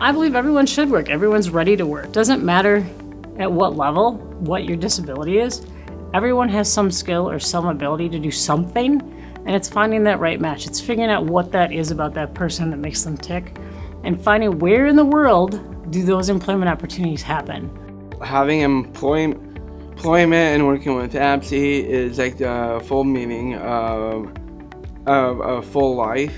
I believe everyone should work. Everyone's ready to work. Doesn't matter at what level, what your disability is. Everyone has some skill or some ability to do something, and it's finding that right match. It's figuring out what that is about that person that makes them tick, and finding where in the world do those employment opportunities happen. Having employment and working with APSE is like the full meaning of a full life.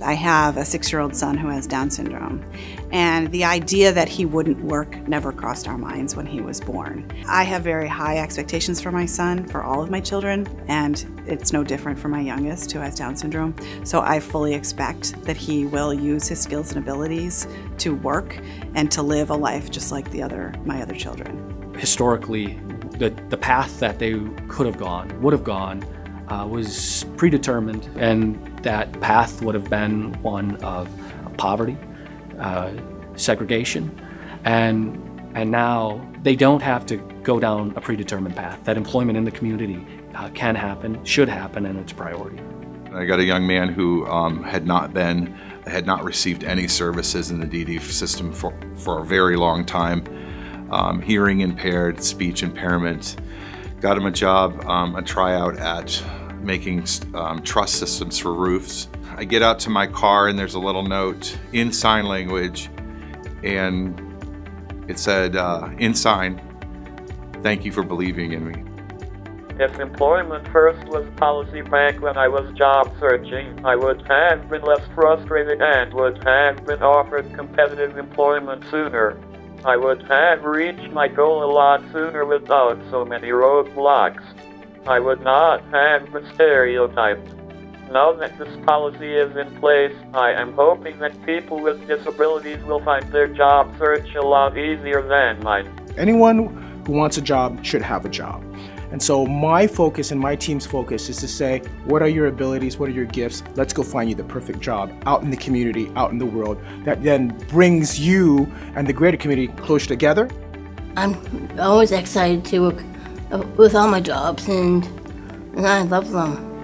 I have a 6-year-old son who has Down syndrome, and the idea that he wouldn't work never crossed our minds when he was born. I have very high expectations for my son, for all of my children, and it's no different for my youngest who has Down syndrome. So I fully expect that he will use his skills and abilities to work and to live a life just like my other children. Historically, the path that they would have gone, was predetermined, and that path would have been one of poverty, segregation, and now they don't have to go down a predetermined path. That employment in the community can happen, should happen, and it's a priority. I got a young man who had not received any services in the DD system for a very long time. Hearing impaired, speech impairment. Got him a job, a tryout at making truss systems for roofs. I get out to my car and there's a little note in sign language, and it said, in sign, "Thank you for believing in me." If employment first was policy back when I was job searching, I would have been less frustrated and would have been offered competitive employment sooner. I would have reached my goal a lot sooner without so many roadblocks. I would not have been stereotyped. Now that this policy is in place, I am hoping that people with disabilities will find their job search a lot easier than mine. Anyone who wants a job should have a job. And so my focus and my team's focus is to say, what are your abilities, what are your gifts? Let's go find you the perfect job out in the community, out in the world, that then brings you and the greater community closer together. I'm always excited to work with all my jobs, and I love them.